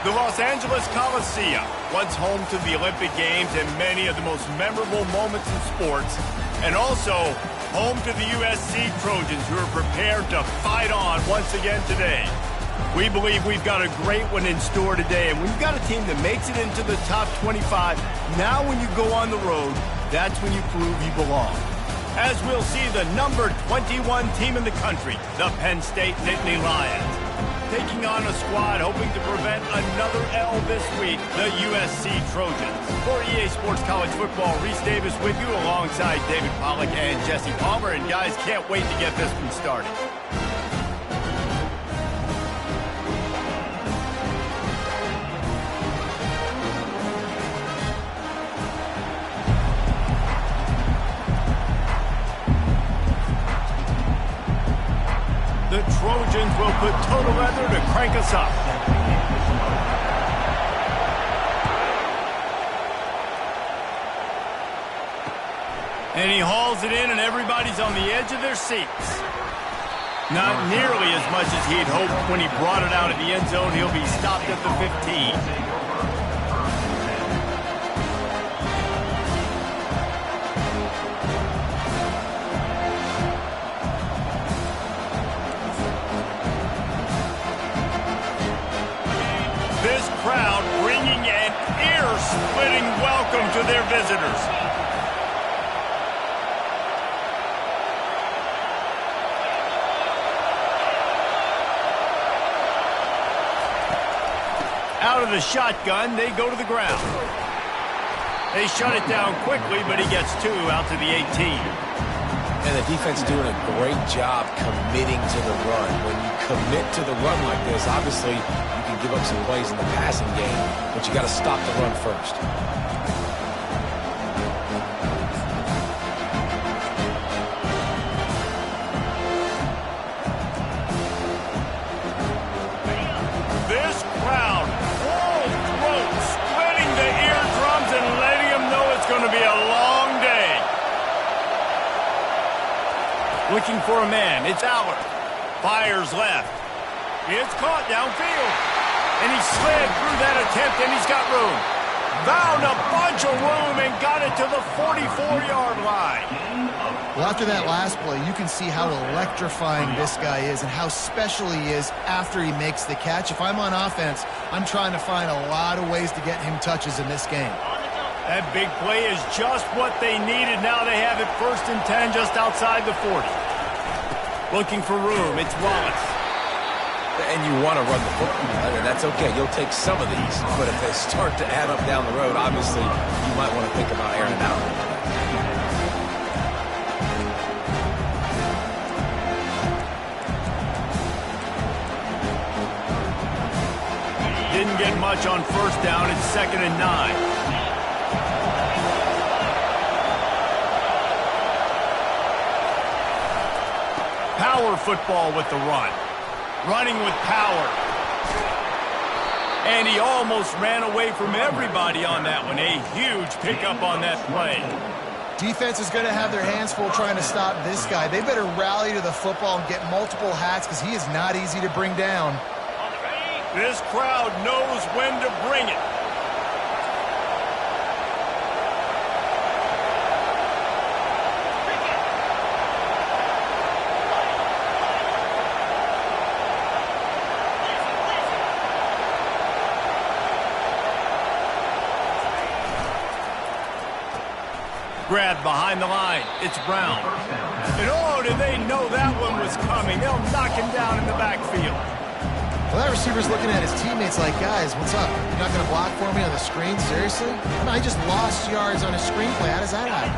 The Los Angeles Coliseum, once home to the Olympic Games and many of the most memorable moments in sports, and also home to the USC Trojans, who are prepared to fight on once again today. We believe we've got a great one in store today, and when you've got a team that makes it into the top 25, now when you go on the road, that's when you prove you belong. As we'll see the number 21 team in the country, the Penn State Nittany Lions, taking on a squad hoping to prevent another L this week, the USC Trojans. For EA Sports College Football, Reese Davis with you alongside David Pollack and Jesse Palmer. And guys, can't wait to get this one started. The Trojans will put total leather to crank us up. And he hauls it in, and everybody's on the edge of their seats. Not nearly as much as he'd hoped when he brought it out of the end zone. He'll be stopped at the 15. This crowd bringing an ear-splitting welcome to their visitors. Out of the shotgun, they go to the ground. They shut it down quickly, but he gets two out to the 18. And the defense doing a great job committing to the run. When you commit to the run like this, obviously you can give up some plays in the passing game, but you got to stop the run first. This crowd, full throat, splitting the eardrums and letting them know it's going to be a long day. Looking for a man, it's Allard. Fires left. It's caught downfield. And he slid through that attempt, and he's got room. Found a bunch of room and got it to the 44-yard line. Well, after that last play, you can see how electrifying this guy is and how special he is after he makes the catch. If I'm on offense, I'm trying to find a lot of ways to get him touches in this game. That big play is just what they needed. Now they have it 1st and 10 just outside the 40. Looking for room. It's Wallace. And you want to run the football, and that's okay. You'll take some of these, but if they start to add up down the road, obviously you might want to think about airing it out. Didn't get much on 1st down. It's 2nd and 9. Power football with the run. Running with power. And he almost ran away from everybody on that one. A huge pickup on that play. Defense is going to have their hands full trying to stop this guy. They better rally to the football and get multiple hats because he is not easy to bring down. This crowd knows when to bring it. Grab behind the line. It's Brown. And oh, did they know that one was coming? They'll knock him down in the backfield. Well, that receiver's looking at his teammates like, guys, what's up? You're not going to block for me on the screen? Seriously? I just lost yards on a screenplay. How does that happen?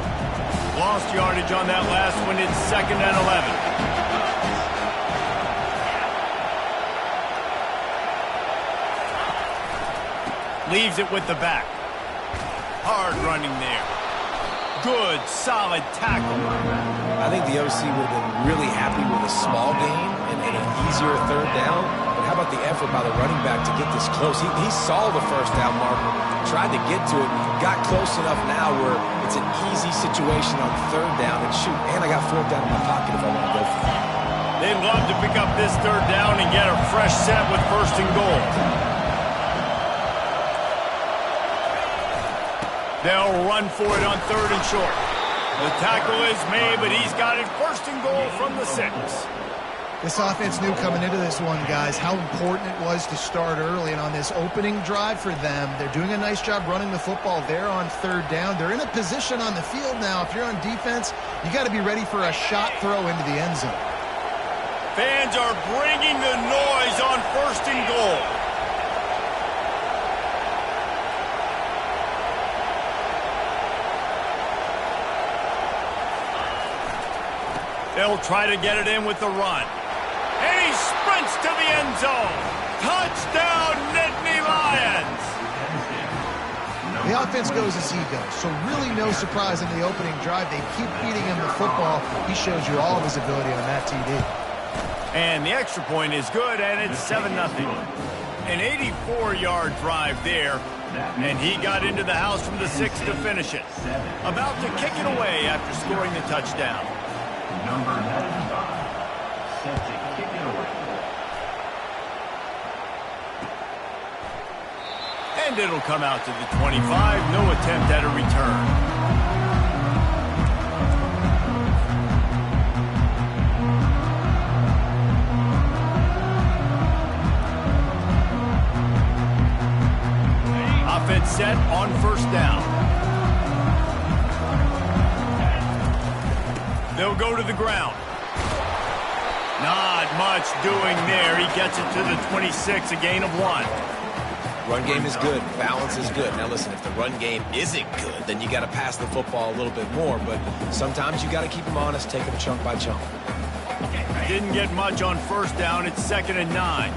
Lost yardage on that last one. It's 2nd and 11. Leaves it with the back. Hard running there. Good, solid tackle. I think the OC would have been really happy with a small gain and an easier 3rd down. But how about the effort by the running back to get this close? He saw the 1st down marker, tried to get to it, got close enough now where it's an easy situation on 3rd down. And shoot, and I got 4th down in my pocket if I want to go for it. They'd love to pick up this 3rd down and get a fresh set with 1st and goal. They'll run for it on 3rd and short. The tackle is made, but he's got it 1st and goal from the 6. This offense knew coming into this one, guys, how important it was to start early. And on this opening drive for them, they're doing a nice job running the football there on 3rd down. They're in a position on the field now. If you're on defense, you got to be ready for a shot throw into the end zone. Fans are bringing the noise on 1st and goal. They'll try to get it in with the run. And he sprints to the end zone. Touchdown, Nittany Lions! The offense goes as he goes, so really no surprise in the opening drive. They keep feeding him the football. He shows you all of his ability on that TD. And the extra point is good, and it's 7-0. An 84-yard drive there, and he got into the house from the 6 to finish it. About to kick it away after scoring the touchdown. Number 95, set to kick it away. And it'll come out to the 25. No attempt at a return. Offense set on 1st down. They'll go to the ground. Not much doing there. He gets it to the 26, a gain of 1. Run game is good. Balance is good. Now, listen, if the run game isn't good, then you got to pass the football a little bit more. But sometimes you got to keep them honest, take them chunk by chunk. Didn't get much on 1st down. It's 2nd and 9.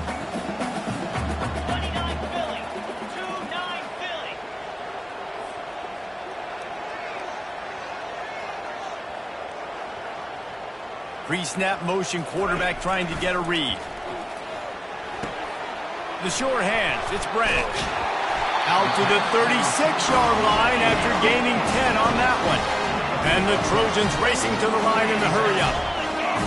29 Philly. 2-9 Philly. Pre-snap motion, quarterback trying to get a read. The short hands, it's Branch. Out to the 36-yard line after gaining 10 on that one. And the Trojans racing to the line in the hurry-up.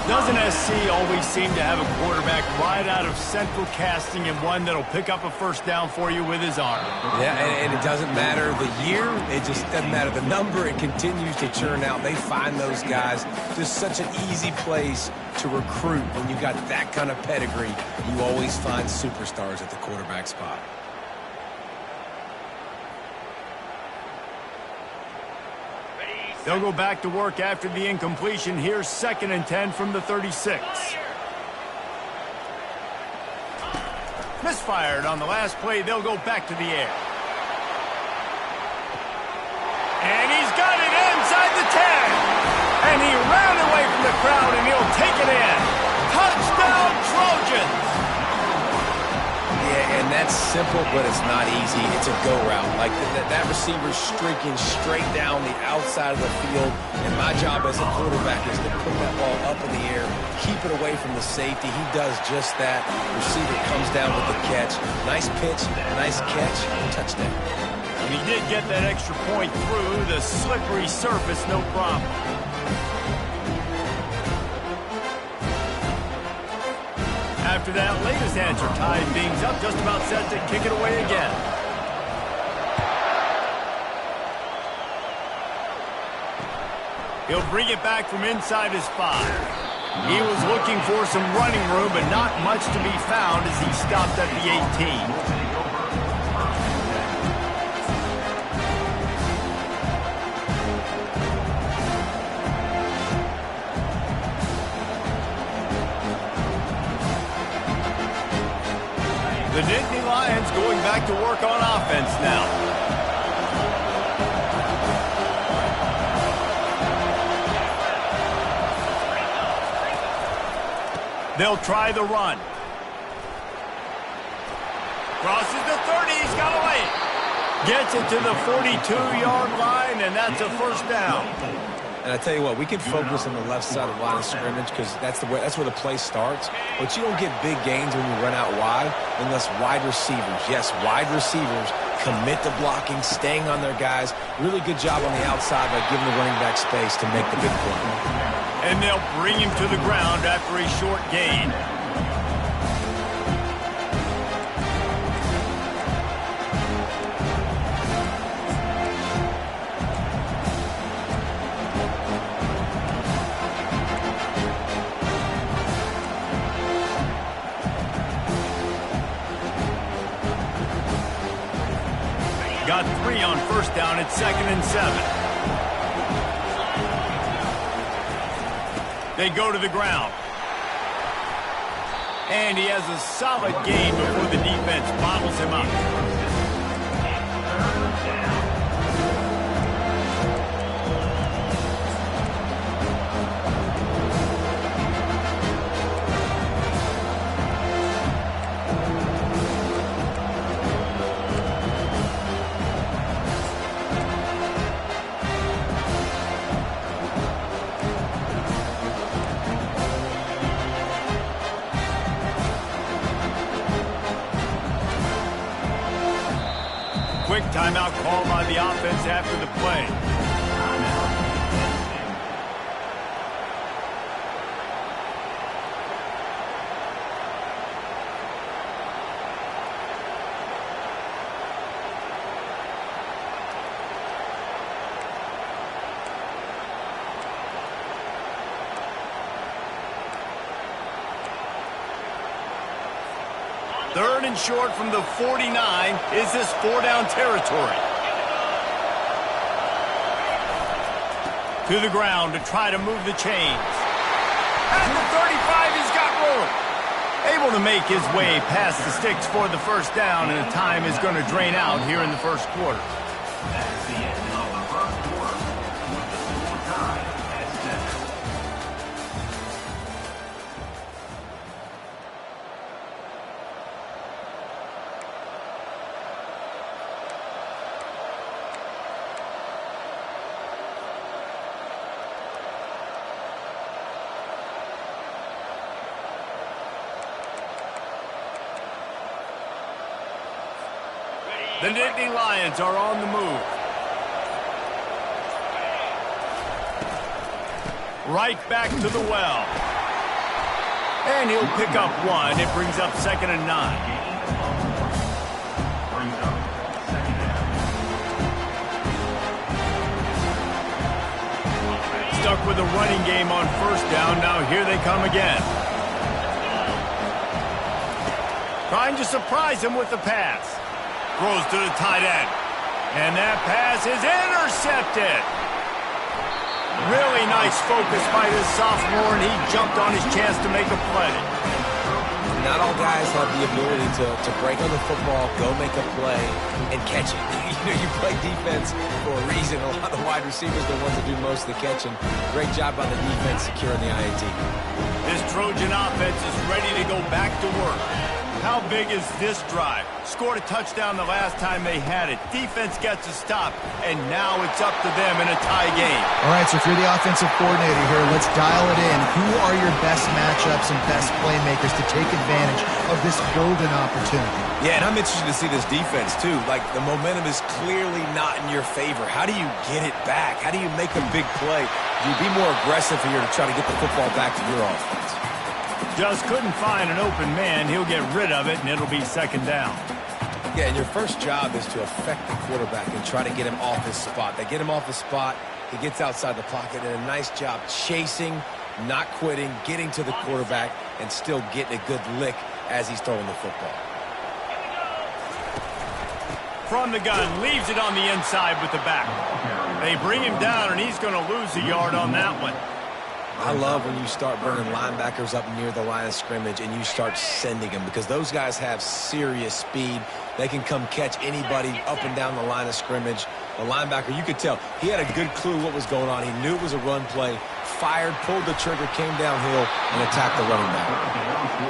Doesn't SC always seem to have a quarterback right out of central casting and one that'll pick up a 1st down for you with his arm? Yeah, and it doesn't matter the year. It just doesn't matter the number. It continues to churn out. They find those guys. Just such an easy place to recruit when you got that kind of pedigree. You always find superstars at the quarterback spot. They'll go back to work after the incompletion. Here's 2nd and 10 from the 36. Misfired on the last play. They'll go back to the air. And he's got it inside the 10. And he ran away from the crowd, and he'll take it in. Touchdown, Trojans! Yeah, and that's simple, but it's not easy. It's a go route. Like that receiver's streaking straight down the outside of the field, and my job as a quarterback is to put that ball up in the air, keep it away from the safety. He does just that. Receiver comes down with the catch. Nice pitch, nice catch, touchdown. And he did get that extra point through the slippery surface, no problem. After that latest answer, tied things up, just about set to kick it away again. He'll bring it back from inside his 5. He was looking for some running room, but not much to be found as he stopped at the 18. The Nittany Lions going back to work on offense now. They'll try the run. Crosses the 30, he's got away. Gets it to the 42-yard line, and that's a 1st down. And I tell you what, we can focus on the left side of the line of scrimmage because that's where the play starts. But you don't get big gains when you run out wide unless wide receivers, yes, wide receivers commit to blocking, staying on their guys. Really good job on the outside by giving the running back space to make the big play. And they'll bring him to the ground after a short gain. it's 2nd and 7. They go to the ground. And he has a solid gain before the defense bottles him up. Quick timeout call by the offense after the play. Third and short from the 49. Is this 4-down territory? To the ground to try to move the chains. At the 35, he's got room. Able to make his way past the sticks for the first down, and the time is going to drain out here in the first quarter. That's the end of the first quarter with the score tied at 7. The Nittany Lions are on the move. Right back to the well. And he'll pick up one. It brings up 2nd and 9. Stuck with a running game on first down. Now here they come again. Trying to surprise him with the pass. Throws to the tight end. And that pass is intercepted. Really nice focus by this sophomore, and he jumped on his chance to make a play. Not all guys have the ability to break on the football, go make a play, and catch it. You play defense for a reason. A lot of the wide receivers are the ones that do most of the catching. Great job by the defense securing the INT. This Trojan offense is ready to go back to work. How big is this drive? Scored a touchdown the last time they had it. Defense gets a stop, and now it's up to them in a tie game. All right, so if you're the offensive coordinator here, let's dial it in. Who are your best matchups and best playmakers to take advantage of this golden opportunity? Yeah, and I'm interested to see this defense, too. Like, the momentum is clearly not in your favor. How do you get it back? How do you make a big play? You be more aggressive here to try to get the football back to your offense. Just couldn't find an open man. He'll get rid of it, and it'll be 2nd down. Yeah, and your first job is to affect the quarterback and try to get him off his spot. They get him off his spot, he gets outside the pocket, and a nice job chasing, not quitting, getting to the quarterback, and still getting a good lick as he's throwing the football. From the gun, leaves it on the inside with the back. They bring him down, and he's going to lose a yard on that one. I love when you start burning linebackers up near the line of scrimmage and you start sending them, because those guys have serious speed. They can come catch anybody up and down the line of scrimmage. The linebacker, you could tell, he had a good clue what was going on. He knew it was a run play, fired, pulled the trigger, came downhill, and attacked the running back.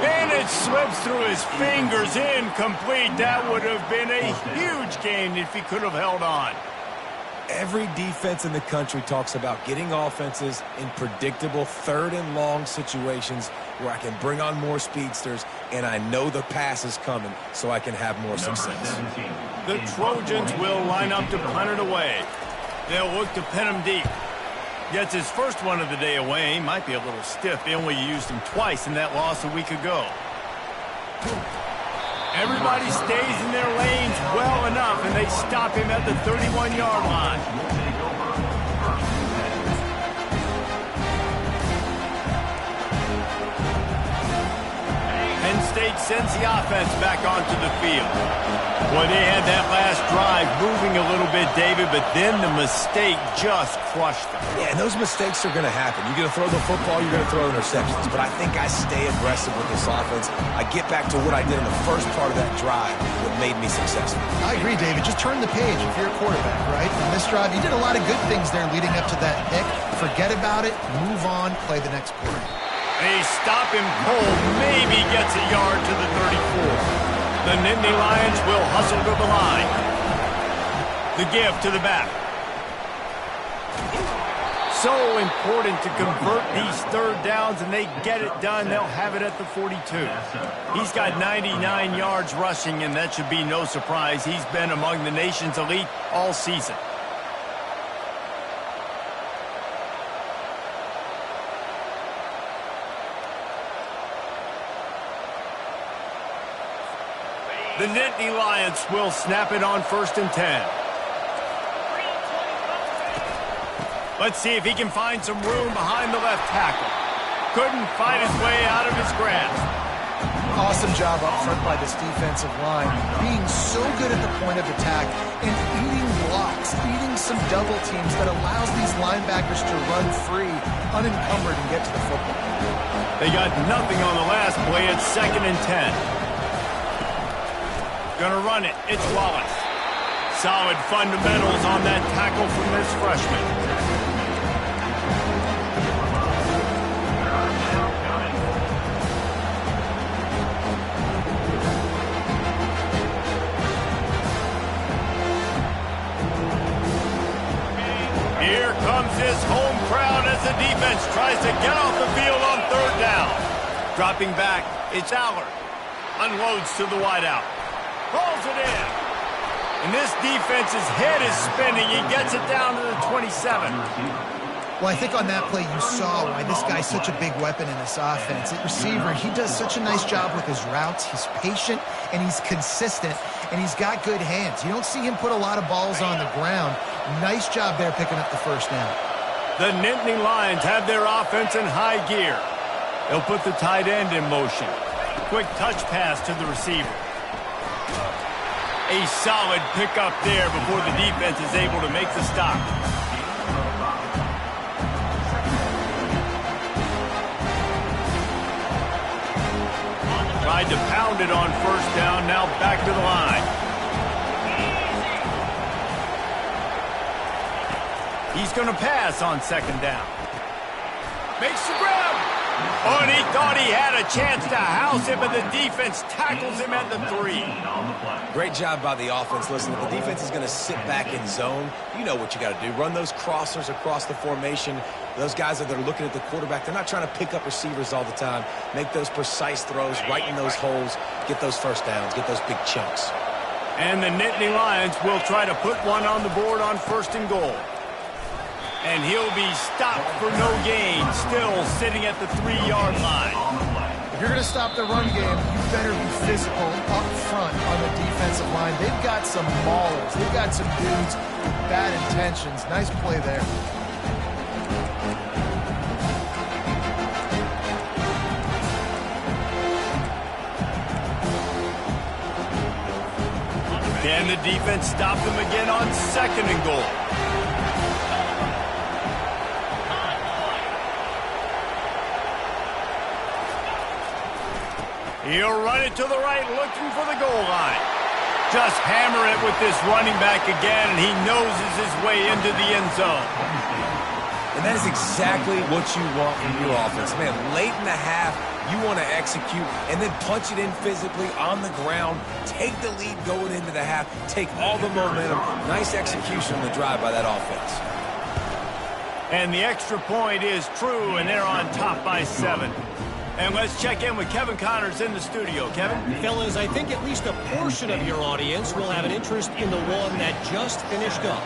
And it slips through his fingers, incomplete. That would have been a huge gain if he could have held on. Every defense in the country talks about getting offenses in predictable 3rd and long situations where I can bring on more speedsters and I know the pass is coming so I can have more success. The Trojans will line up to punt it away. They'll look to pin him deep. Gets his first one of the day away. Might be a little stiff. They only used him twice in that loss a week ago. Everybody stays in their lanes well enough, and they stop him at the 31-yard line. Penn State sends the offense back onto the field. Well, they had that last drive moving a little bit, David, but then the mistake just crushed them. Yeah, and those mistakes are going to happen. You're going to throw the football, you're going to throw interceptions. But I think I stay aggressive with this offense. I get back to what I did in the first part of that drive that made me successful. I agree, David. Just turn the page if you're a quarterback, right? On this drive, you did a lot of good things there leading up to that pick. Forget about it, move on, play the next quarter. They stop him cold, maybe gets a yard to the 34. The Nittany Lions will hustle to the line. The give to the back. So important to convert these third downs, and they get it done. They'll have it at the 42. He's got 99 yards rushing, and that should be no surprise. He's been among the nation's elite all season. The Nittany Lions will snap it on 1st and 10. Let's see if he can find some room behind the left tackle. Couldn't fight his way out of his grasp. Awesome job up front by this defensive line, being so good at the point of attack and eating blocks, eating some double teams that allows these linebackers to run free, unencumbered, and get to the football. They got nothing on the last play. It's 2nd and 10. Gonna run it. It's Wallace. Solid fundamentals on that tackle from this freshman. Here comes his home crowd as the defense tries to get off the field on 3rd down. Dropping back, it's Allard. Unloads to the wideout. Rolls it in. And this defense's head is spinning. He gets it down to the 27. Well, I think on that play you saw why this guy's such a big weapon in this offense. At receiver, he does such a nice job with his routes. He's patient, and he's consistent, and he's got good hands. You don't see him put a lot of balls on the ground. Nice job there picking up the 1st down. The Nittany Lions have their offense in high gear. They'll put the tight end in motion. Quick touch pass to the receiver. A solid pickup there before the defense is able to make the stop. Tried to pound it on 1st down, now back to the line. He's going to pass on 2nd down. Makes the grab. Oh, and he thought he had a chance to house him, but the defense tackles him at the 3. Great job by the offense. Listen, if the defense is going to sit back in zone, you know what you got to do. Run those crossers across the formation. Those guys that are looking at the quarterback, they're not trying to pick up receivers all the time. Make those precise throws, right in those holes, get those 1st downs, get those big chunks. And the Nittany Lions will try to put one on the board on 1st and goal. And he'll be stopped for no gain, still sitting at the 3-yard line. If you're going to stop the run game, you better be physical up front on the defensive line. They've got some maulers. They've got some dudes with bad intentions. Nice play there. Can the defense stop them again on 2nd and goal? He'll run it to the right, looking for the goal line. Just hammer it with this running back again, and he noses his way into the end zone. And that is exactly what you want from your offense. Man, late in the half, you want to execute and then punch it in physically on the ground. Take the lead going into the half. Take all the momentum. Nice execution on the drive by that offense. And the extra point is true, and they're on top by 7. And let's check in with Kevin Connors in the studio. Kevin? Fellas, I think at least a portion of your audience will have an interest in the one that just finished up.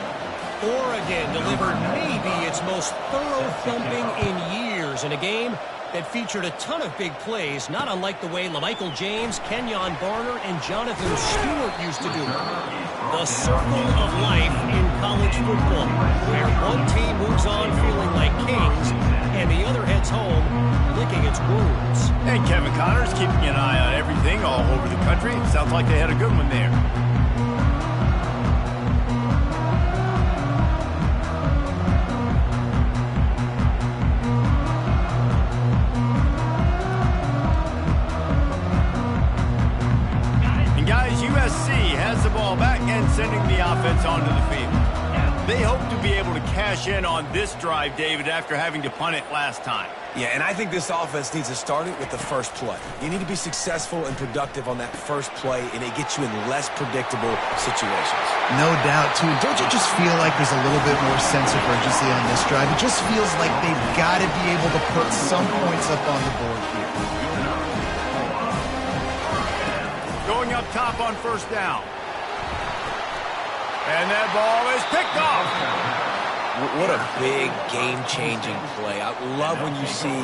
Oregon delivered maybe its most thorough thumping in years in a game that featured a ton of big plays, not unlike the way LaMichael James, Kenyon Barner, and Jonathan Stewart used to do it. The circle of life in college football, where one team moves on feeling like kings, and the other heads home licking its wounds. And Kevin Connors keeping an eye on everything all over the country. Sounds like they had a good one there. offense onto the field. They hope to be able to cash in on this drive, David, after having to punt it last time. Yeah, and I think this offense needs to start it with the first play. You need to be successful and productive on that first play, and it gets you in less predictable situations. No doubt, too. Don't you just feel like there's a little bit more sense of urgency on this drive? It just feels like they've got to be able to put some points up on the board here. Going up top on first down. And that ball is picked off. What a big game-changing play. I love when you see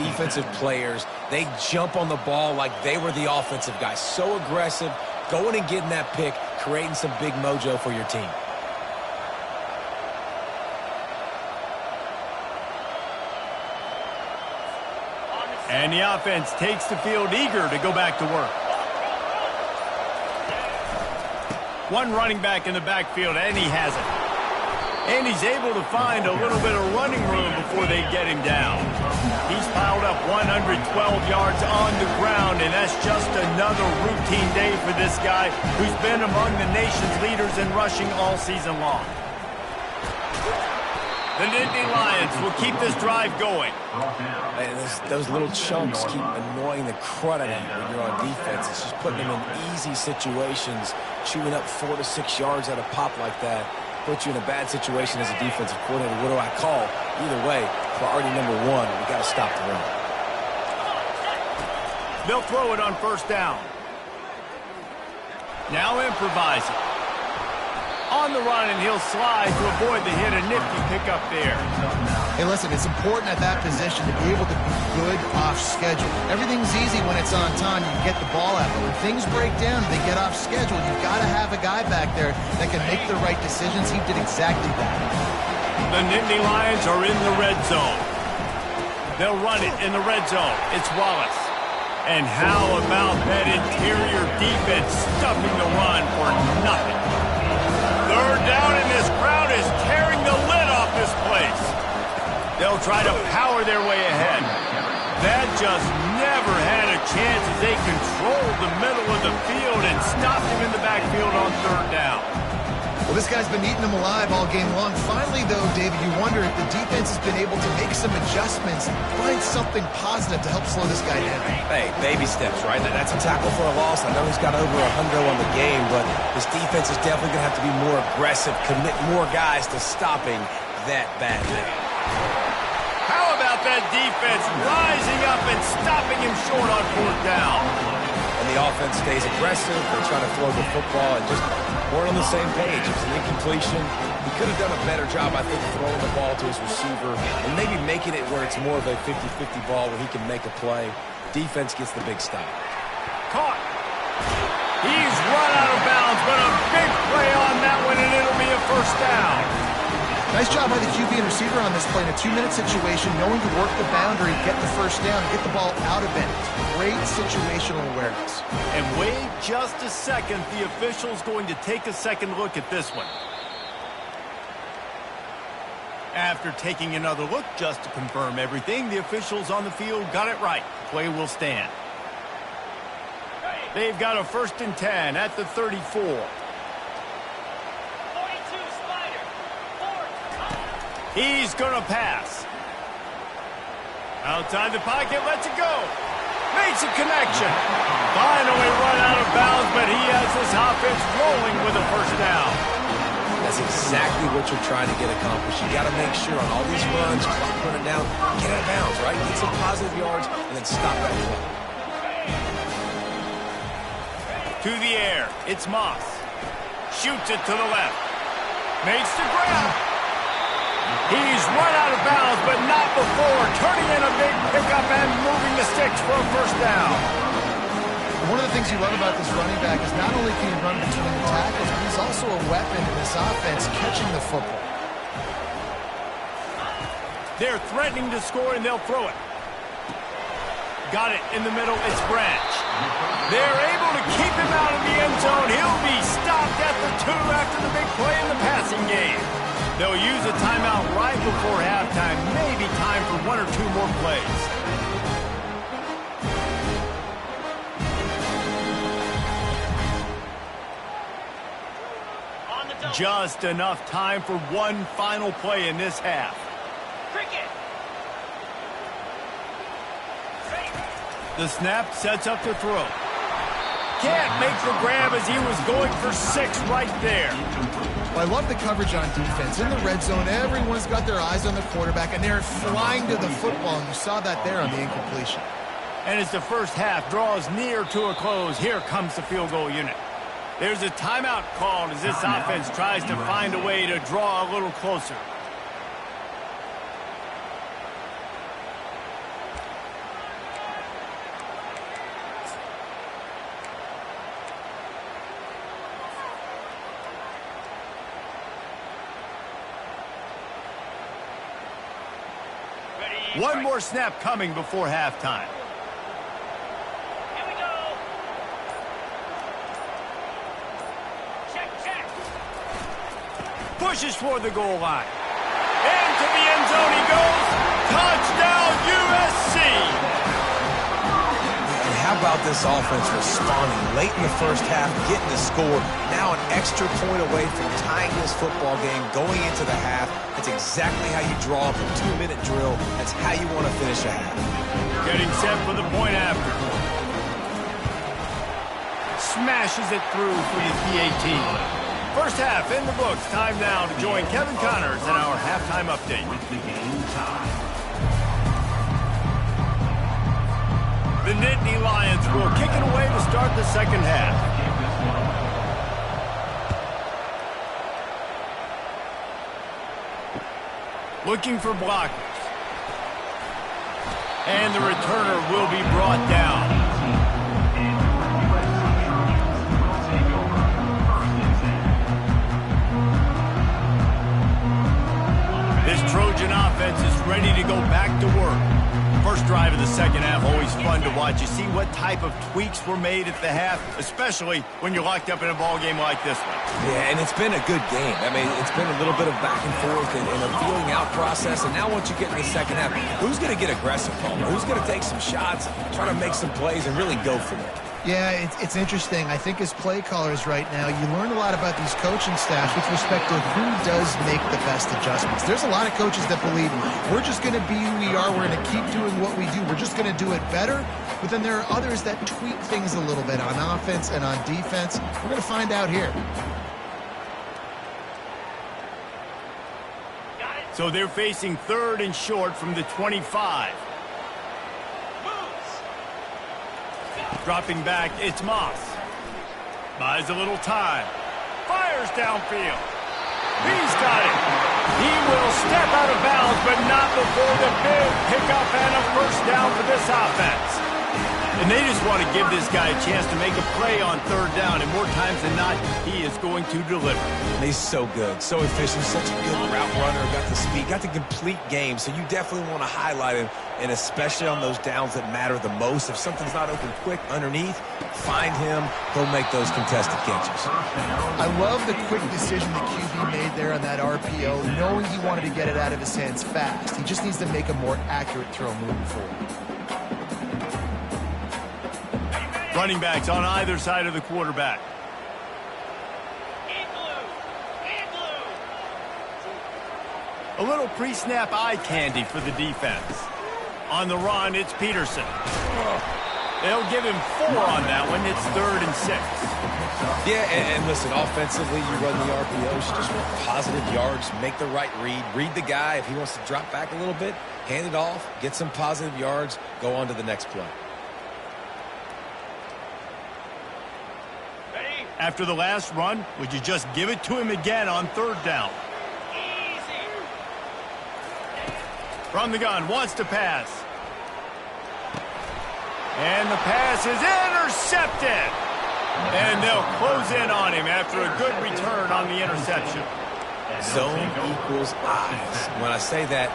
defensive players, they jump on the ball like they were the offensive guy. So aggressive, going and getting that pick, creating some big mojo for your team. And the offense takes the field eager to go back to work. One running back in the backfield, and he has it. And he's able to find a little bit of running room before they get him down. He's piled up 112 yards on the ground, and that's just another routine day for this guy who's been among the nation's leaders in rushing all season long. The Nittany Lions will keep this drive going. And those little chunks keep annoying the crud out of you when you're on defense. It's just putting them in easy situations, chewing up 4 to 6 yards at a pop like that. Put you in a bad situation as a defensive coordinator. What do I call? Either way, priority number one, we got to stop the run. They'll throw it on first down. Now improvising. On the run, and he'll slide to avoid the hit. A nifty pickup there. Hey, listen, it's important at that position to be able to be good off schedule. Everything's easy when it's on time. You get the ball out. But when things break down, they get off schedule. You've got to have a guy back there that can make the right decisions. He did exactly that. The Nittany Lions are in the red zone. They'll run it in the red zone. It's Wallace. And how about that interior defense stuffing the run for nothing? Third down, and this crowd is tearing the lid off this place. They'll try to power their way ahead. That just never had a chance as they controlled the middle of the field and stopped him in the backfield on third down. Well, this guy's been eating them alive all game long. Finally, though, David, you wonder if the defense has been able to make some adjustments, find something positive to help slow this guy down. Hey, baby steps, right? That's a tackle for a loss. I know he's got over 100 on the game, but his defense is definitely going to have to be more aggressive, commit more guys to stopping that bad man. How about that defense rising up and stopping him short on fourth down? And the offense stays aggressive. They try to throw the football and just weren't on the same page. It was an incompletion. He could have done a better job, I think, throwing the ball to his receiver and maybe making it where it's more of a 50-50 ball where he can make a play. Defense gets the big stop. Caught. He's run out of bounds, but a big play on that one, and it'll be a first down. Nice job by the QB and receiver on this play in a 2-minute situation, knowing to work the boundary, get the first down, get the ball out of it. Great situational awareness. And wait just a second. The official's going to take a second look at this one. After taking another look just to confirm everything, the officials on the field got it right. Play will stand. They've got a 1st and 10 at the 34. He's going to pass. Outside the pocket, lets it go. Makes a connection. Finally run out of bounds, but he has this offense rolling with a first down. That's exactly what you're trying to get accomplished. You got to make sure on all these runs, clock running down, get out of bounds, right? Get some positive yards, and then stop that play. To the air, it's Moss. Shoots it to the left. Makes the grab. He's run out of bounds, but not before turning in a big pickup and moving the sticks for a first down. One of the things you love about this running back is not only can he run between the tackles, but he's also a weapon in this offense, catching the football. They're threatening to score, and they'll throw it. Got it in the middle. It's Branch. They're able to keep him out of the end zone. He'll be stopped at the 2 after the big play in the passing game. They'll use a timeout right before halftime. Maybe time for 1 or 2 more plays. just enough time for one final play in this half. Cricket. The snap sets up the throw. Can't make the grab as he was going for 6 right there. Well, I love the coverage on defense. In the red zone, everyone's got their eyes on the quarterback, and they're flying to the football, and you saw that there on the incompletion. And as the first half draws near to a close, here comes the field goal unit. There's a timeout called as this offense tries to find a way to draw a little closer. One more snap coming before halftime. Here we go. Check, check. Pushes for the goal line. Into the end zone he goes. Touchdown USC. And how about this offense responding late in the first half, getting the score, now an extra point away from tying this football game going into the half. That's exactly how you draw up a 2-minute drill. That's how you want to finish a half. Getting set for the point after. Smashes it through for the PAT. First half in the books. Time now to join Kevin Connors in our halftime update. With the game tied. The Nittany Lions will kick it away to start the second half. Looking for blockers. And the returner will be brought down. This Trojan offense is ready to go back to work. First drive of the second half, always fun to watch. You see what type of tweaks were made at the half, especially when you're locked up in a ball game like this one. Yeah, and it's been a good game. I mean, it's been a little bit of back and forth and a feeling out process. And now once you get in the second half, who's going to get aggressive, Palmer? Who's going to take some shots, try to make some plays, and really go for it? Yeah, it's interesting. I think as play callers right now, you learn a lot about these coaching staffs with respect to who does make the best adjustments. There's a lot of coaches that believe we're just going to be who we are. We're going to keep doing what we do. We're just going to do it better. But then there are others that tweak things a little bit on offense and on defense. We're going to find out here. So they're facing third and short from the 25. Dropping back, it's Moss. Buys a little time. Fires downfield. He's got it. He will step out of bounds, but not before the big pickup and a first down for this offense. And they just want to give this guy a chance to make a play on third down, and more times than not, he is going to deliver. He's so good, so efficient, such a good route runner, got the speed, got the complete game, so you definitely want to highlight him, and especially on those downs that matter the most. If something's not open quick underneath, find him, he'll make those contested catches. I love the quick decision the QB made there on that RPO, knowing he wanted to get it out of his hands fast. He just needs to make a more accurate throw moving forward. Running backs on either side of the quarterback. In blue. In blue. A little pre-snap eye candy for the defense. On the run, it's Peterson. They'll give him 4 on that one. It's 3rd and 6. Yeah, and listen, offensively, you run the RPOs, you just want positive yards, make the right read the guy. If he wants to drop back a little bit, hand it off, get some positive yards, go on to the next play. After the last run, would you just give it to him again on third down? Easy. From the gun, wants to pass. And the pass is intercepted. And they'll close in on him after a good return on the interception. Zone equals eyes. When I say that,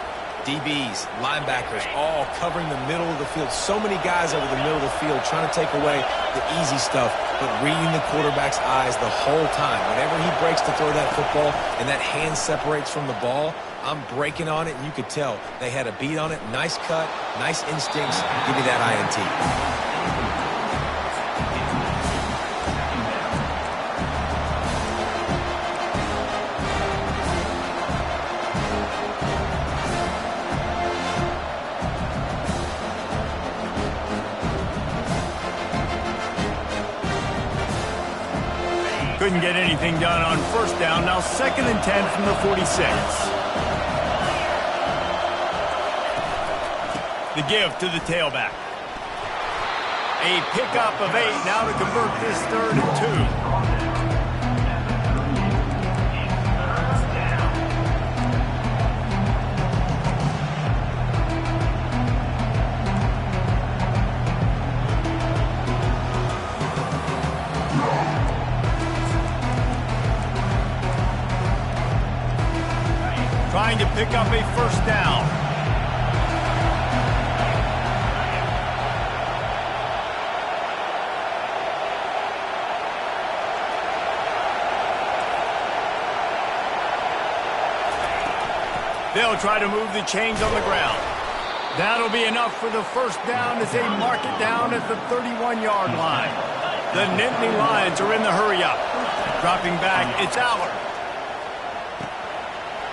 DBs, linebackers, all covering the middle of the field. So many guys over the middle of the field trying to take away the easy stuff, but reading the quarterback's eyes the whole time. Whenever he breaks to throw that football and that hand separates from the ball, I'm breaking on it, and you could tell they had a beat on it. Nice cut, nice instincts. Give me that INT. couldn't get anything done on first down. Now 2nd and 10 from the 46. The give to the tailback. A pickup of 8 now to convert this 3rd and 2. Trying to pick up a first down. They'll try to move the chains on the ground. That'll be enough for the first down as they mark it down at the 31-yard line. The Nittany Lions are in the hurry-up. Dropping back, it's Allard.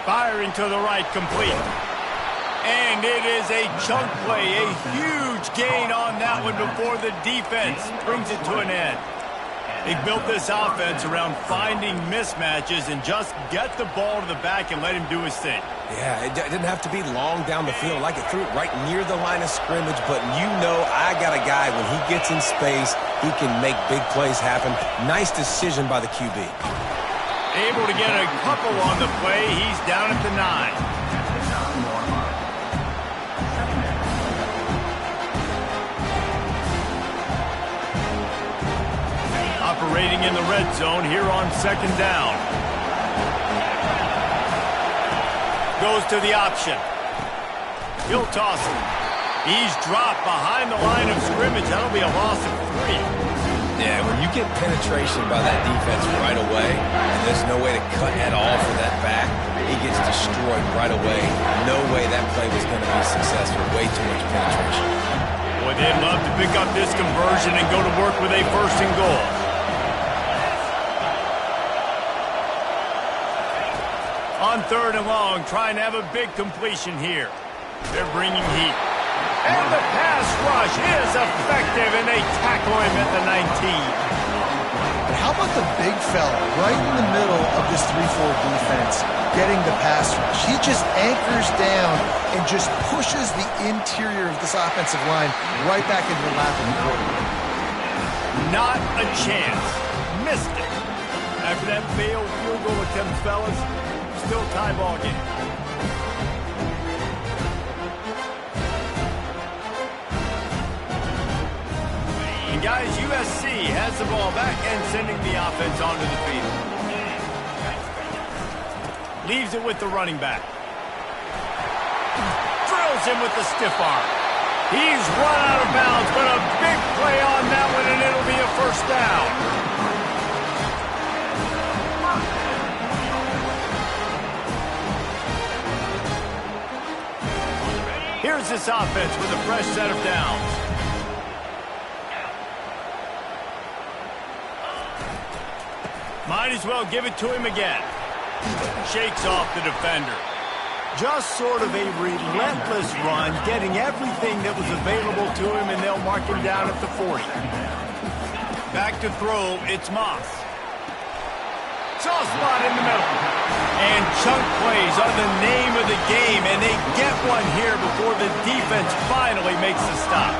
Firing to the right, complete. And it is a chunk play, a huge gain on that one before the defense brings it to an end. They built this offense around finding mismatches and just get the ball to the back and let him do his thing. Yeah, it didn't have to be long down the field. Like it threw it right near the line of scrimmage, but you know I got a guy, when he gets in space, he can make big plays happen. Nice decision by the QB. Able to get a couple on the play. He's down at the 9. Operating in the red zone here on 2nd down. Goes to the option. He'll toss it. He's dropped behind the line of scrimmage. That'll be a loss of 3. Yeah, when you get penetration by that defense right away, and there's no way to cut at all for that back, he gets destroyed right away. No way that play was going to be successful. Way too much penetration. Boy, they'd love to pick up this conversion and go to work with a 1st and goal. On 3rd and long, trying to have a big completion here. They're bringing heat. And the pass rush is effective, and they tackle him at the 19. But how about the big fella right in the middle of this 3-4 defense getting the pass rush? He just anchors down and just pushes the interior of this offensive line right back into the lap of the quarterback. Not a chance. Missed it. After that failed field goal attempt, fellas, still tie ball game. And guys, USC has the ball back and sending the offense onto the field. Leaves it with the running back. Drills him with the stiff arm. He's run out of bounds, but a big play on that one, and it'll be a first down. Here's this offense with a fresh set of downs. Might as well give it to him again. Shakes off the defender. Just sort of a relentless run, getting everything that was available to him, and they'll mark him down at the 40. Back to throw, it's Moss. Soft spot in the middle. And chunk plays are the name of the game, and they get one here before the defense finally makes the stop.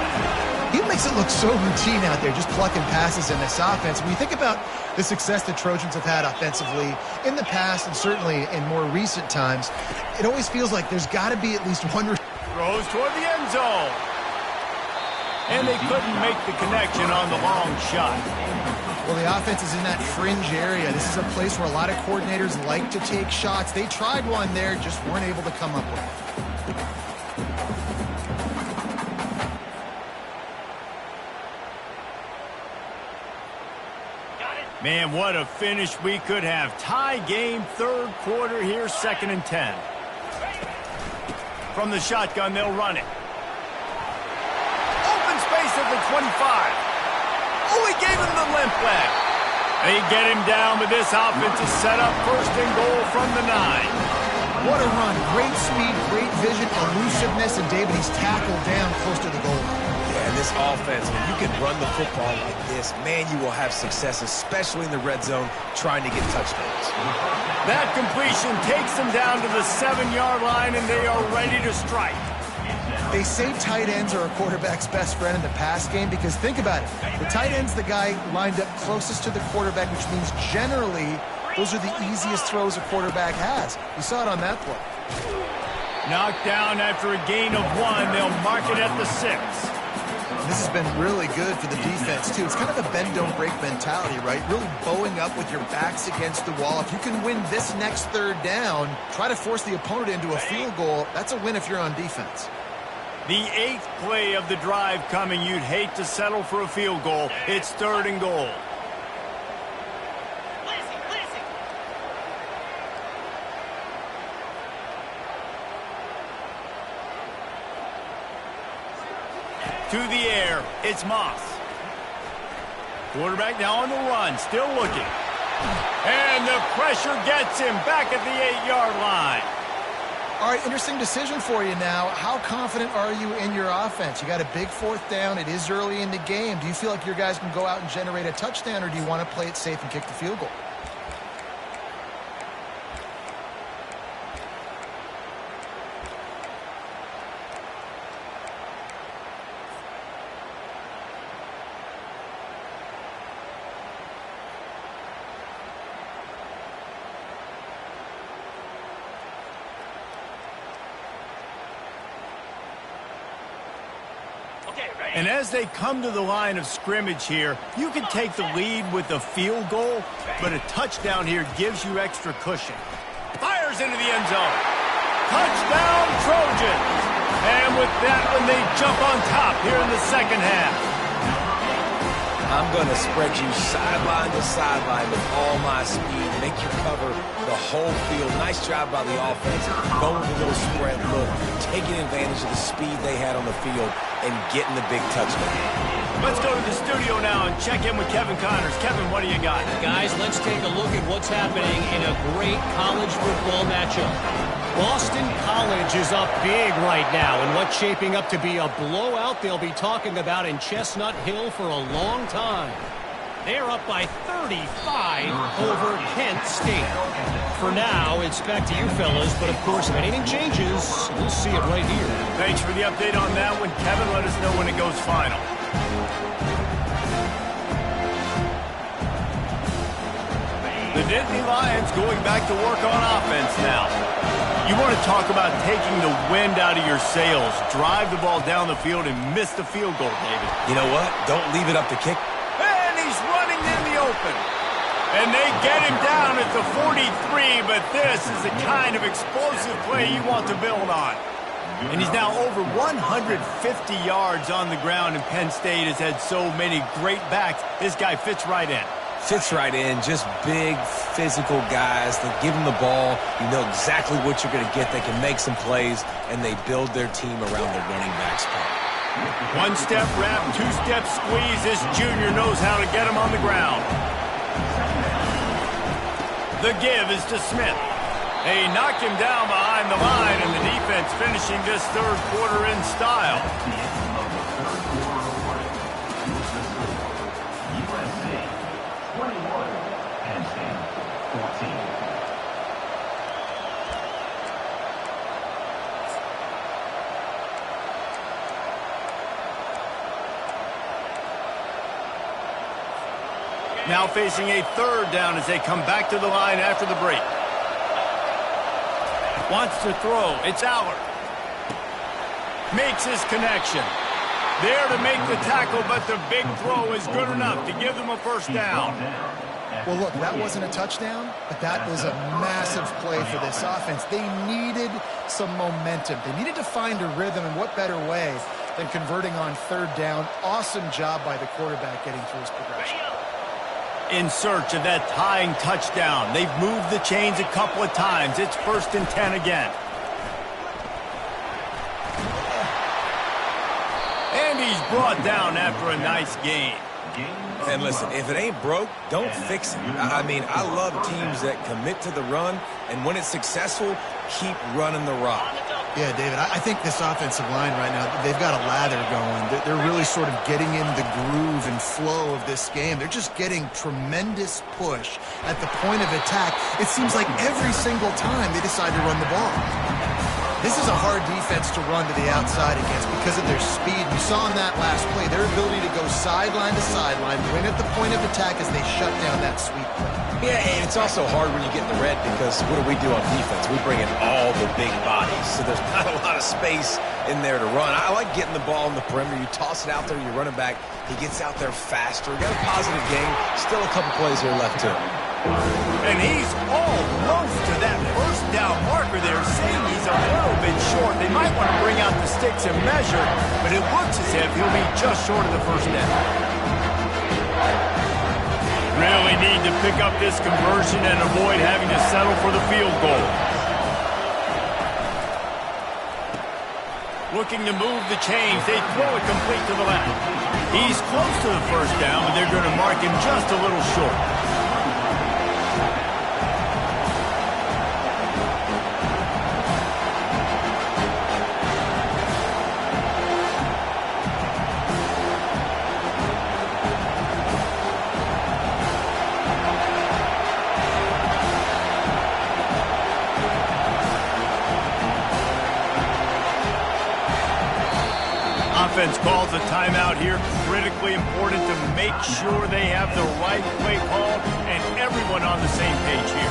He makes it look so routine out there, just plucking passes in this offense. When you think about the success the Trojans have had offensively in the past and certainly in more recent times, it always feels like there's got to be at least one. Throws toward the end zone. And they couldn't make the connection on the long shot. Well, the offense is in that fringe area. This is a place where a lot of coordinators like to take shots. They tried one there, just weren't able to come up with it. Man, what a finish we could have. Tie game, 3rd quarter here, 2nd and 10. From the shotgun, they'll run it. Open space at the 25. Oh, he gave him the limp leg. They get him down, but this offense is set up 1st and goal from the 9. What a run. Great speed, great vision, elusiveness, and David, he's tackled down close to the goal line. Yeah, this offense, when you can run the football like this, man, you will have success, especially in the red zone, trying to get touchdowns. That completion takes them down to the 7-yard line, and they are ready to strike. They say tight ends are a quarterback's best friend in the pass game because think about it. The tight end's the guy lined up closest to the quarterback, which means generally those are the easiest throws a quarterback has. You saw it on that play. Knocked down after a gain of 1. They'll mark it at the 6. This has been really good for the defense, too. It's kind of a bend-don't-break mentality, right? Really bowing up with your backs against the wall. If you can win this next third down, try to force the opponent into a field goal. That's a win if you're on defense. The 8th play of the drive coming. You'd hate to settle for a field goal. It's 3rd and goal. To the air, it's Moss. Quarterback now on the run, still looking. And the pressure gets him back at the 8-yard line. All right, interesting decision for you now. How confident are you in your offense? You got a big 4th down. It is early in the game. Do you feel like your guys can go out and generate a touchdown, or do you want to play it safe and kick the field goal? And as they come to the line of scrimmage here, you can take the lead with a field goal, but a touchdown here gives you extra cushion. Fires into the end zone. Touchdown, Trojans. And with that one, they jump on top here in the second half. I'm going to spread you sideline to sideline with all my speed, make you cover the whole field. Nice job by the offense, going with a little spread look, taking advantage of the speed they had on the field, and getting the big touchdown. Let's go to the studio now and check in with Kevin Connors. Kevin, what do you got? Guys, let's take a look at what's happening in a great college football matchup. Boston College is up big right now, and what's shaping up to be a blowout they'll be talking about in Chestnut Hill for a long time. They're up by 35 over Kent State. For now, it's back to you fellas, but of course, if anything changes, we'll see it right here. Thanks for the update on that one, Kevin. Let us know when it goes final. The Nittany Lions going back to work on offense now. You want to talk about taking the wind out of your sails. Drive the ball down the field and miss the field goal, David. You know what? Don't leave it up to kick. And he's running in the open. And they get him down at the 43, but this is the kind of explosive play you want to build on. And he's now over 150 yards on the ground, and Penn State has had so many great backs. This guy fits right in. Fits right in, just big, physical guys. They give them the ball. You know exactly what you're going to get. They can make some plays, and they build their team around the running back spot. One-step wrap, two-step squeeze. This junior knows how to get him on the ground. The give is to Smith. They knock him down behind the line, and the defense finishing this third quarter in style. Now facing a third down as they come back to the line after the break. Wants to throw. It's Allard. Makes his connection. There to make the tackle, but the big throw is good enough to give them a first down. Well, look, that wasn't a touchdown, but that was a massive play for this offense. They needed some momentum. They needed to find a rhythm, and what better way than converting on third down. Awesome job by the quarterback getting through his progression. In search of that tying touchdown. They've moved the chains a couple of times. It's 1st and 10 again. And he's brought down after a nice gain. And listen, if it ain't broke, don't fix it. I mean, I love teams that commit to the run, and when it's successful, keep running the rock. Yeah, David, I think this offensive line right now, they've got a lather going. They're really sort of getting in the groove and flow of this game. They're just getting tremendous push at the point of attack. It seems like every single time they decide to run the ball. This is a hard defense to run to the outside against because of their speed. You saw in that last play, their ability to go sideline to sideline, win at the point of attack as they shut down that sweep play. Yeah, and it's also hard when you get in the red because what do on defense? We bring in all the big bodies, so there's not a lot of space in there to run. I like getting the ball in the perimeter. You toss it out there, you run it back. He gets out there faster. Got a positive game. Still a couple plays here left to him. And he's almost to that first down marker there, saying he's a little bit short. They might want to bring out the sticks and measure, but it looks as if he'll be just short of the first down. Really need to pick up this conversion and avoid having to settle for the field goal. Looking to move the chains. They throw it complete to the left. He's close to the first down, but they're going to mark him just a little short. Offense calls a timeout here. Critically important to make sure they have the right play call and everyone on the same page here.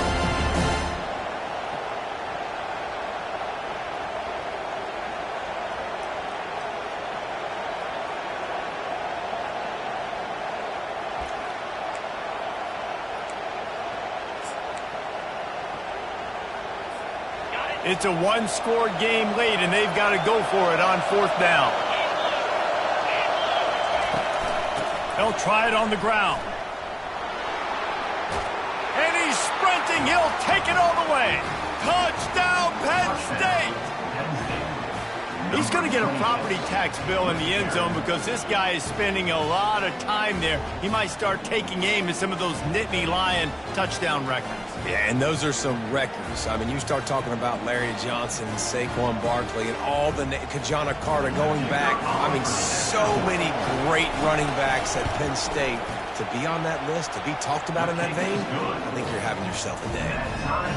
It's a one-score game late, and they've got to go for it on fourth down. They'll try it on the ground. And he's sprinting. He'll take it all the way. Touchdown, Penn State! He's going to get a property tax bill in the end zone because this guy is spending a lot of time there. He might start taking aim at some of those Nittany Lion touchdown records. Yeah, and those are some records. I mean, you start talking about Larry Johnson, Saquon Barkley, and all the Kajana Carter going back. I mean, so many great running backs at Penn State. To be on that list, to be talked about in that vein, I think you're having yourself a day.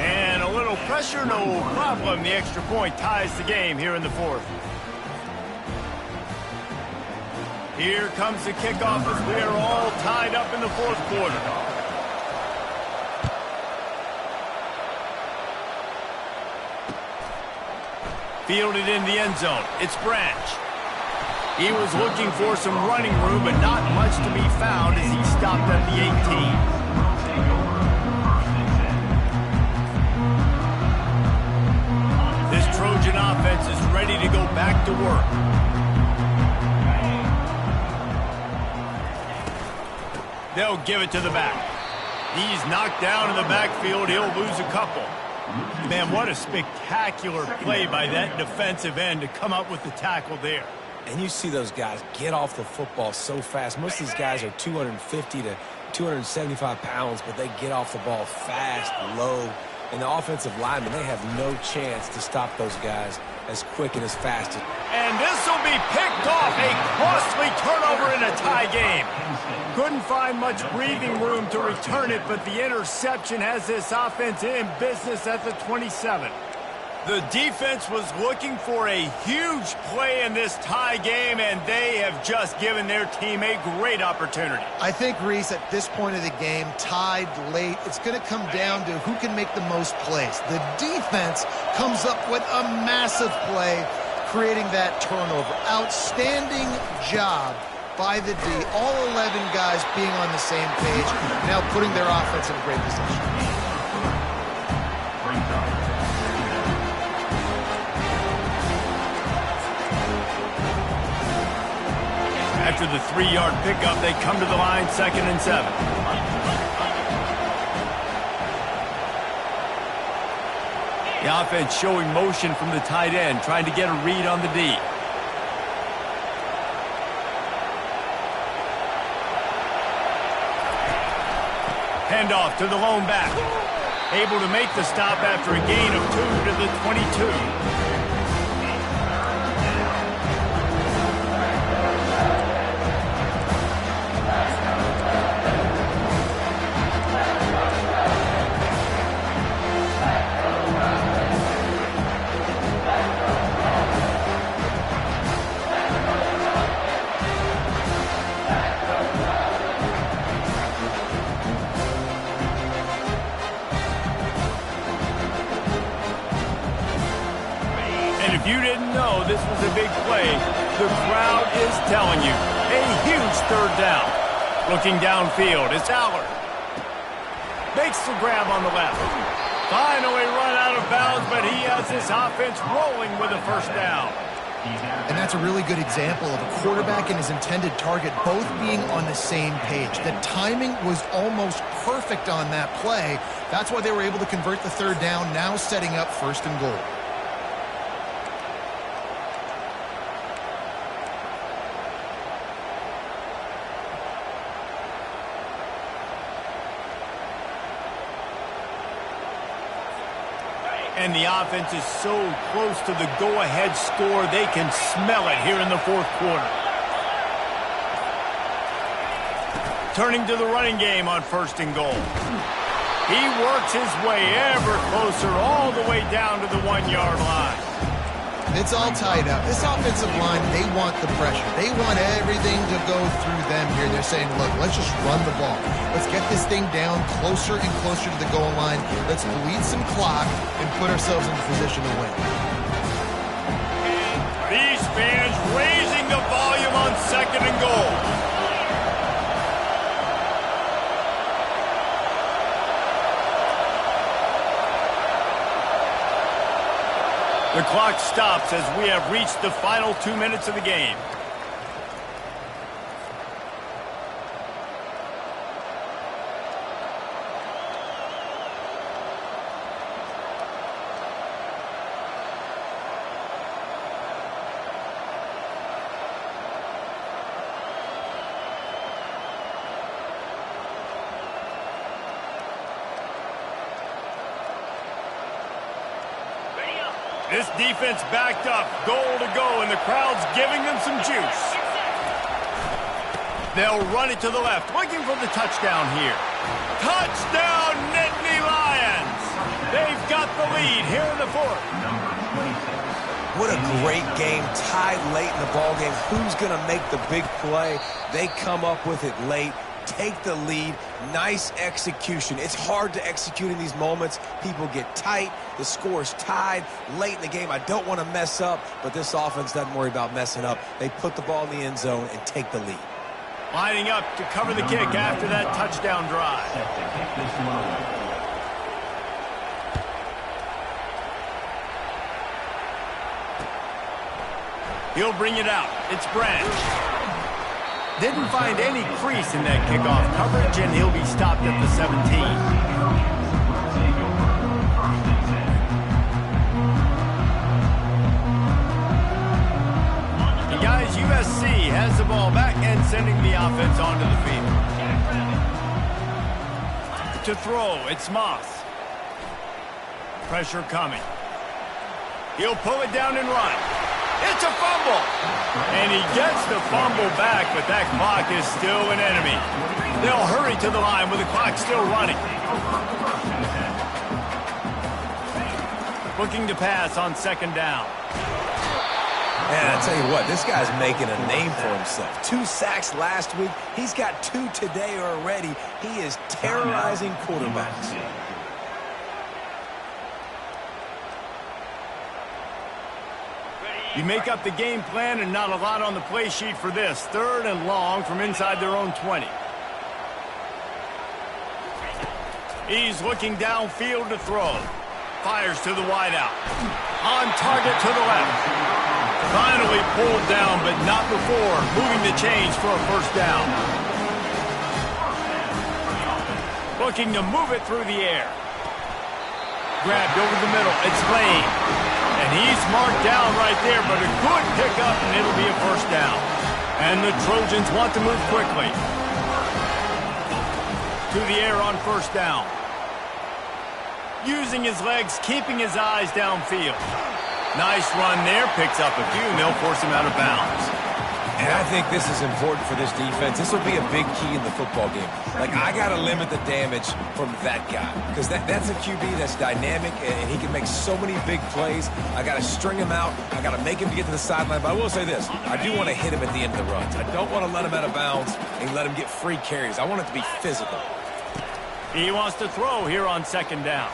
And a little pressure, no problem. The extra point ties the game here in the fourth. Here comes the kickoff as we are all tied up in the fourth quarter. Fielded in the end zone. It's Branch. He was looking for some running room, but not much to be found as he stopped at the 18. This Trojan offense is ready to go back to work. They'll give it to the back. He's knocked down in the backfield. He'll lose a couple. Man, what a spectacular play by that defensive end to come up with the tackle there. And you see those guys get off the football so fast. Most of these guys are 250 to 275 pounds, but they get off the ball fast, low. And the offensive linemen, they have no chance to stop those guys as quick and as fast. And this will be picked off. A costly turnover in a tie game. Couldn't find much breathing room to return it, but the interception has this offense in business at the 27. The defense was looking for a huge play in this tie game, and they have just given their team a great opportunity. I think, Reese, at this point of the game, tied late, it's going to come down to who can make the most plays. The defense comes up with a massive play, creating that turnover. Outstanding job by the D. All 11 guys being on the same page, now putting their offense in a great position. After the 3-yard pickup, they come to the line, 2nd and 7. The offense showing motion from the tight end, trying to get a read on the D. Handoff to the lone back. Able to make the stop after a gain of 2 to the 22. play, the crowd is telling you. A huge third down. Looking downfield, it's Allard. Makes the grab on the left. Finally run out of bounds, but he has this offense rolling with a first down. And that's a really good example of a quarterback and his intended target both being on the same page. The timing was almost perfect on that play. That's why they were able to convert the third down, now setting up first and goal. And the offense is so close to the go-ahead score, they can smell it here in the fourth quarter. Turning to the running game on first and goal. He works his way ever closer all the way down to the 1-yard line. It's all tied up. This offensive line, they want the pressure. They want everything to go through them here. They're saying, look, let's just run the ball. Let's get this thing down closer and closer to the goal line. Let's bleed some clock and put ourselves in a position to win. These fans raising the volume on second and goal. The clock stops as we have reached the final 2 minutes of the game. This defense backed up, goal to go, and the crowd's giving them some juice. They'll run it to the left, looking for the touchdown here. Touchdown, Nittany Lions! They've got the lead here in the fourth. What a great game, tied late in the ballgame. Who's going to make the big play? They come up with it late, take the lead. Nice execution. It's hard to execute in these moments. People get tight. The score's tied late in the game. I don't want to mess up, but this offense doesn't worry about messing up. They put the ball in the end zone and take the lead. Lining up to cover the kick after that touchdown drive. He'll bring it out. It's Branch. Didn't find any crease in that kickoff coverage, and he'll be stopped at the 17. And guys, USC has the ball back and sending the offense onto the field. To throw, it's Moss. Pressure coming. He'll pull it down and run. It's a fumble. And he gets the fumble back, but that clock is still an enemy. They'll hurry to the line with the clock still running. Looking to pass on second down. And I tell you what, this guy's making a name for himself. 2 sacks last week. He's got 2 today already. He is terrorizing quarterbacks. You make up the game plan and not a lot on the play sheet for this. Third and long from inside their own 20. He's looking downfield to throw. Fires to the wideout. On target to the left. Finally pulled down, but not before moving the chains for a first down. Looking to move it through the air. Grabbed over the middle. It's Lane. And he's marked down right there, but a good pickup, and it'll be a first down. And the Trojans want to move quickly. To the air on first down. Using his legs, keeping his eyes downfield. Nice run there, picks up a few, and they'll force him out of bounds. And I think this is important for this defense. This will be a big key in the football game. Like, I got to limit the damage from that guy because that's a QB that's dynamic, and he can make so many big plays. I got to string him out. I got to make him get to the sideline. But I will say this. I do want to hit him at the end of the runs. I don't want to let him out of bounds and let him get free carries. I want it to be physical. He wants to throw here on second down.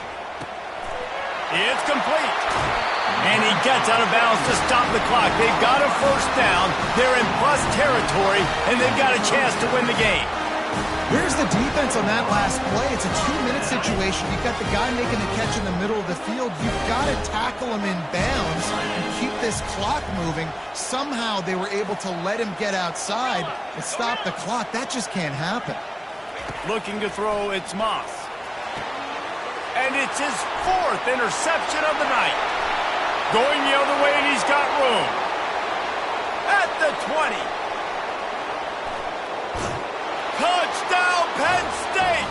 It's complete. And he gets out of bounds to stop the clock. They've got a first down. They're in plus territory, and they've got a chance to win the game. Here's the defense on that last play. It's a 2-minute situation. You've got the guy making the catch in the middle of the field. You've got to tackle him in bounds and keep this clock moving. Somehow they were able to let him get outside and stop the clock. That just can't happen. Looking to throw, it's Moss. And it's his 4th interception of the night. Going the other way, and he's got room. At the 20. Touchdown, Penn State!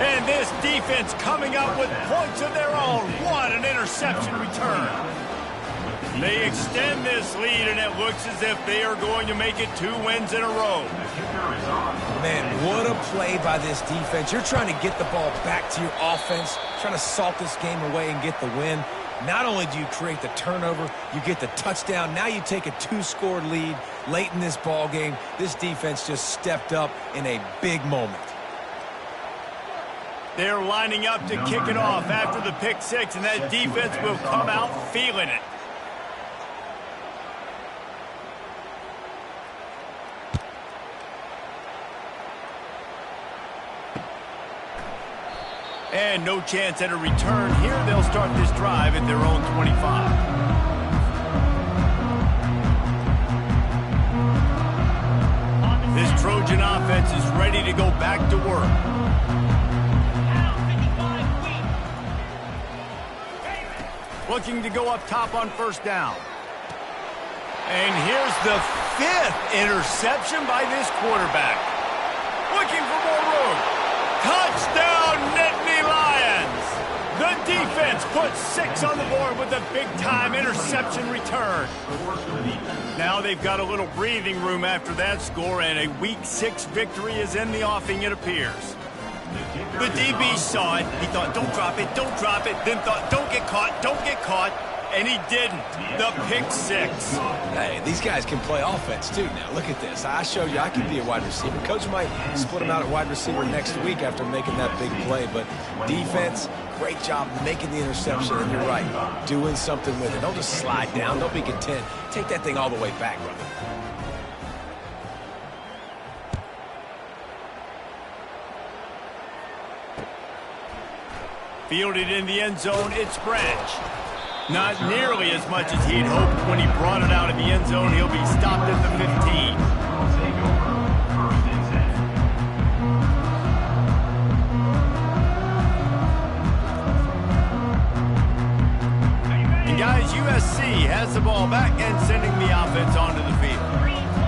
And this defense coming up with points of their own. What an interception return. They extend this lead, and it looks as if they are going to make it 2 wins in a row. Man, what a play by this defense. You're trying to get the ball back to your offense, trying to salt this game away and get the win. Not only do you create the turnover, you get the touchdown. Now you take a 2-score lead late in this ball game. This defense just stepped up in a big moment. They're lining up to kick it off after the pick 6, and that defense will come out feeling it. And no chance at a return here. They'll start this drive at their own 25. This Trojan offense is ready to go back to work. Looking to go up top on first down. And here's the 5th interception by this quarterback. Looking for more room. Touchdown, Nittany Lions! The defense puts 6 on the board with a big-time interception return. Now they've got a little breathing room after that score, and a Week 6 victory is in the offing, it appears. The DB saw it. He thought, don't drop it, don't drop it. Then thought, don't get caught, don't get caught. And he didn't. The pick 6. Hey, these guys can play offense, too, now. Look at this. I showed you I can be a wide receiver. Coach might split him out at wide receiver next week after making that big play. But defense, great job making the interception. And you're right, doing something with it. Don't just slide down. Don't be content. Take that thing all the way back, brother. Fielded in the end zone, it's Branch. Not nearly as much as he'd hoped when he brought it out of the end zone. He'll be stopped at the 15. And guys, USC has the ball back and sending the offense onto the field.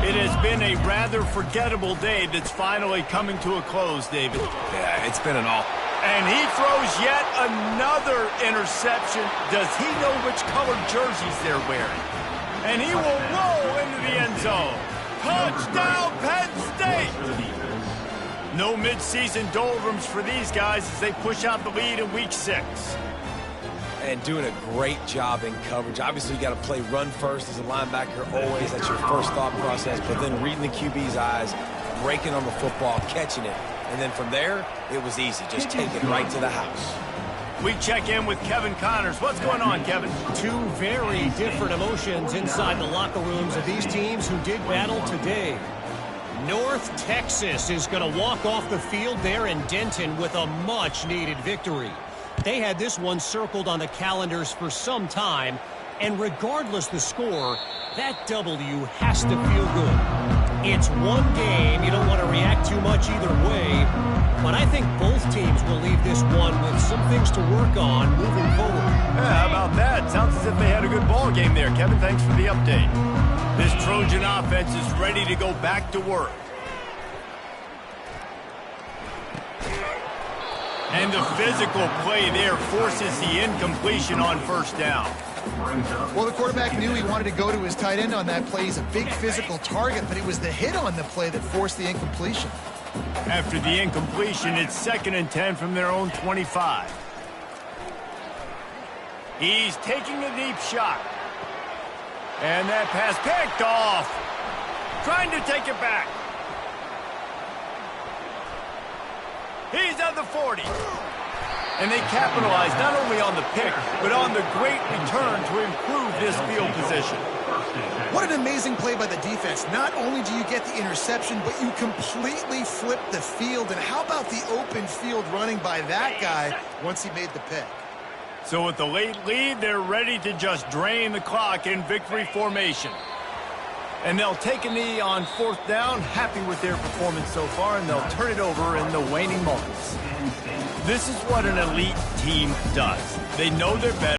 It has been a rather forgettable day that's finally coming to a close, David. Yeah, it's been an all. And he throws yet another interception. Does he know which colored jerseys they're wearing? And he will roll into the end zone. Touchdown, Penn State! No midseason doldrums for these guys as they push out the lead in Week 6. And doing a great job in coverage. Obviously, you got to play run first as a linebacker always. That's your first thought process. But then reading the QB's eyes, breaking on the football, catching it. And then from there, it was easy. Just take it right to the house. We check in with Kevin Connors. What's going on, Kevin? 2 very different emotions inside the locker rooms of these teams who did battle today. North Texas is going to walk off the field there in Denton with a much-needed victory. They had this one circled on the calendars for some time, and regardless the score, that W has to feel good. It's one game. You don't want to react too much either way. But I think both teams will leave this one with some things to work on moving forward. Yeah, how about that? Sounds as if they had a good ball game there. Kevin, thanks for the update. This Trojan offense is ready to go back to work. And the physical play there forces the incompletion on first down. Well, the quarterback knew he wanted to go to his tight end on that play. He's a big physical target, but it was the hit on the play that forced the incompletion. After the incompletion, it's 2nd and 10 from their own 25. He's taking a deep shot. And that pass picked off. Trying to take it back. He's at the 40. And they capitalized not only on the pick, but on the great return to improve this field position. What an amazing play by the defense. Not only do you get the interception, but you completely flip the field. And how about the open field running by that guy once he made the pick? So with the late lead, they're ready to just drain the clock in victory formation. And they'll take a knee on 4th down, happy with their performance so far, and they'll turn it over in the waning moments. This is what an elite team does. They know they're better.